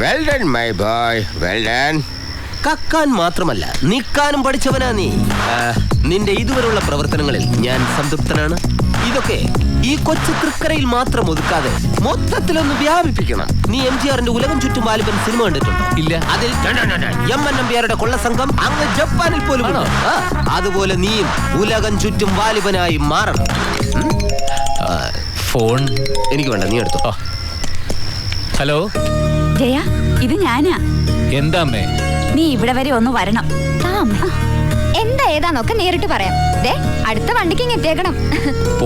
Well done my boy, well done. കക്കാൻ മാത്രമല്ല നിൽക്കാനും പഠിച്ചവനാ നീ. നിന്റെ ഇതുവരെയുള്ള പ്രവർത്തനങ്ങളിൽ ഞാൻ സംതൃപ്തനാണ്. ഇതൊക്കെ ഈ കൊച്ചു തൃക്കരയിൽ മാത്രം ഒതുക്കാതെ മൊത്തത്തിലൊന്ന് വ്യാപിപ്പിക്കണം. നീ MGRന്റെ ഉലകം ചുറ്റും വാലിബൻ സിനിമ കണ്ടിട്ടുണ്ടോ? ഇല്ല. അതിൽ MN നമ്പ്യാരുടെ കൊള്ളസംഘം അങ്ങ് ജപ്പാനിൽ പോലും ഉണ്ടോ? അതുപോലെ നീയും ഉലകം ചുറ്റും വാലിബനായി മാറണം. ഫോൺ എനിക്ക് വേണ്ട, നീ എടുത്തോ. ഹലോ ജയ, ഇത് ഞാനാ. എന്താ അമ്മേ? നീ ഇവിടെ വരെ ഒന്ന് വരണം. എന്താ ഏതാന്നൊക്കെ നേരിട്ട് പറയാം. അടുത്ത വണ്ടിക്ക് എത്തിയേക്കണം.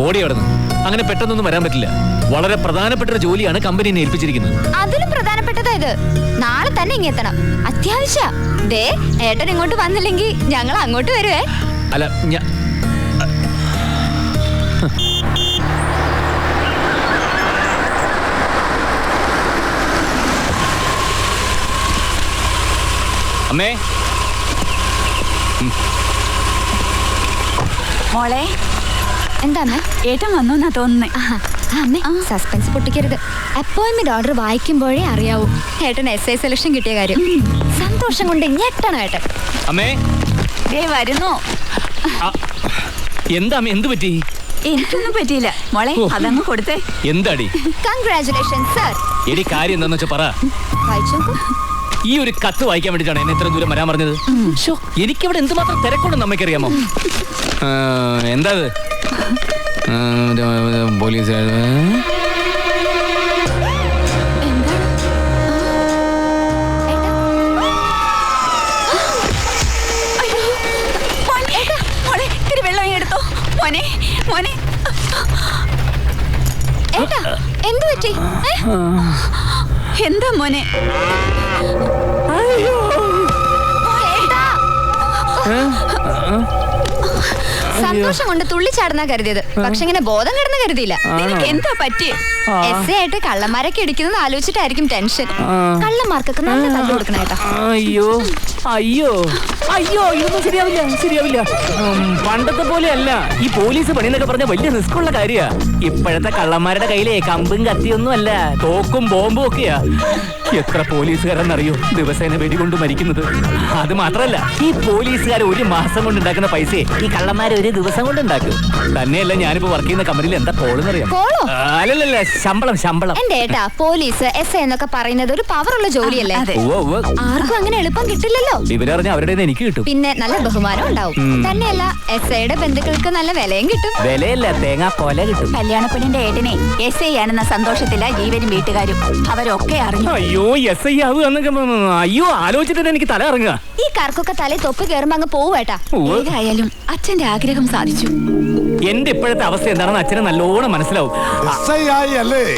ഓടി അവിടെ നിന്ന് അങ്ങനെ പെട്ടെന്നൊന്നും വരാൻ പറ്റില്ല. വളരെ പ്രധാനപ്പെട്ട ഒരു ജോലിയാണ് കമ്പനി എന്നെ ഏൽപ്പിച്ചിരിക്കുന്നത്. അതിലും പ്രധാനപ്പെട്ടതാ ഇത്. നാളെ തന്നെ ഇങ്ങെത്തണം, അത്യാവശ്യ. ഏട്ടൻ ഇങ്ങോട്ട് വന്നില്ലെങ്കിൽ ഞങ്ങൾ അങ്ങോട്ട് വരുവേ. അല്ല അമ്മേ. മോളെ, എന്താ അമ്മ? ഏട്ടൻ വന്നു എന്നാ തോന്നുന്നേ. അമ്മേ, സസ്പെൻസ് പൊട്ടിക്കരുത്. അപ്പോയിന്റ്മെന്റ് ഓർഡർ വായിക്കുമ്പോഴേ അറിയാവൂ ഏട്ടൻ SA സെലക്ഷൻ കിട്ടിയ കാര്യം. സന്തോഷം കൊണ്ട് ഞെട്ടണം ഏട്ടൻ. അമ്മേ വരുന്നു. എന്താ അമ്മ, എന്ത് പറ്റി? എനിക്കൊന്നും പറ്റിയില്ല മോളെ, അതങ്ങ് കൊടുത്തേ. എന്താടി? Congratulations sir. എടി കാര്യം എന്താന്ന് വെച്ചാ പറ. വായിച്ചോ. ഈ ഒരു കത്ത് വായിക്കാൻ വേണ്ടിട്ടാണ് എന്നെ ഇത്ര ദൂരം വരാൻ പറഞ്ഞത്. എനിക്കിവിടെ എന്തുമാത്രം തിരക്കുണ്ടെന്ന് അമ്മയ്ക്കറിയാമോ? എന്താ പോലീസ് വെള്ളം എടുത്തോ മോനെ. മോനെ എന്ത് പറ്റി? എന്താ മോനെ? സന്തോഷം കൊണ്ട് തുള്ളിച്ചാടുന്ന കരുതിയത്, പക്ഷെ ഇങ്ങനെ ബോധം കിടന്ന് കരുതിയില്ല. നിനക്ക് എന്താ പറ്റി? SA ആയിട്ട് കള്ളന്മാരൊക്കെ ഇടിക്കുന്നത് ആലോചിച്ചിട്ടായിരിക്കും ടെൻഷൻ. കള്ളന്മാർക്കൊക്കെ നല്ല തല്ല് കൊടുക്കണം കേട്ടോ. അയ്യോ അയ്യോ അയ്യോ, ഇതൊന്നും ശരിയാവില്ല, ശരിയാവില്ല. പണ്ടത്തെ പോലെ അല്ല ഈ പോലീസ് പണി എന്നൊക്കെ പറഞ്ഞ വലിയ റിസ്ക്കുള്ള കാര്യ. ഇപ്പോഴത്തെ കള്ളന്മാരുടെ കയ്യിലെ കമ്പും കത്തിയൊന്നും അല്ല, തോക്കും ബോംബും ഒക്കെയാ. എത്ര പോലീസുകാരെന്നറിയോ ദിവസേന വെടികൊണ്ട് മരിക്കുന്നത്? അത് മാത്രല്ല, ഈ പോലീസുകാർ ഒരു മാസം കൊണ്ട് ഉണ്ടാക്കുന്ന പൈസയെ ഈ കള്ളന്മാർ ഒരു ദിവസം കൊണ്ട് ഉണ്ടാക്കും. തന്നെയല്ല, ഞാനിപ്പോ വർക്ക് ചെയ്യുന്ന കമ്പനിയിൽ എന്താ കോളെന്നറിയാം? അല്ലല്ല, ശമ്പളം ശമ്പളം. എന്റെ ഏട്ടാ, പോലീസ് SA എന്നൊക്കെ പറയുന്നത് ഒരു പവറുള്ള ജോലിയല്ലേ? ആർക്കും അങ്ങനെ എളുപ്പം കിട്ടില്ലല്ലോ. ഇവരറിഞ്ഞ അവരുടെ എനിക്ക് കിട്ടും, പിന്നെ നല്ല ബഹുമാനം ഉണ്ടാവും. തന്നെയല്ല, SAയുടെ ബന്ധുക്കൾക്ക് നല്ല വിലയും കിട്ടും. വിലയല്ല, തേങ്ങാ പോലെ കിട്ടും. കല്യാണപ്പെണ്ണിന്റെ ഏട്ടനെ SA ആണെന്ന സന്തോഷത്തില ജീവനും വീട്ടുകാരും അവരൊക്കെ അറിഞ്ഞു. അയ്യോ SI ആവുക, അയ്യോ ആലോചിച്ചിട്ട് എനിക്ക് തല ഇറങ്ങുക. ഈ കാർക്കൊക്കെ തലേ തൊപ്പ് കയറുമ്പോ അങ്ങ് പോവേട്ടാ. ഏതായാലും അച്ഛന്റെ ആഗ്രഹം സാധിച്ചു. എന്റെ ഇപ്പോഴത്തെ അവസ്ഥ എന്താണെന്ന് അച്ഛന് നല്ലോണം മനസ്സിലാവും.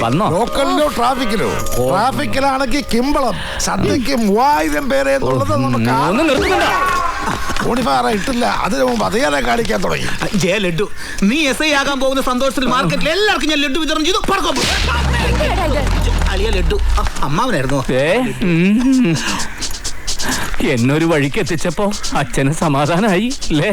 വന്നോ? ലോക്കലിലോ ട്രാഫിക്കിലോ? ട്രാഫിക്കിലാണെങ്കിൽ കിമ്പളം, സദ്യക്ക് 3000 പേരെ ഒന്ന് നിർത്തുന്നുണ്ടോ? ഇട്ടില്ല. അതിനു മുമ്പ് അതേറെ കാണിക്കാൻ തുടങ്ങി. ജയ ലഡ്ഡു, നീ SI ആകാൻ പോകുന്ന സന്തോഷത്തിൽ മാർക്കറ്റിൽ എല്ലാവർക്കും ഞാൻ ലഡ്ഡു വിതരണം ചെയ്തു. അളിയ ലഡ്ഡു അമ്മാവനായിരുന്നു. എന്നൊരു വഴിക്ക് എത്തിച്ചപ്പോ അച്ഛന് സമാധാനായി അല്ലേ?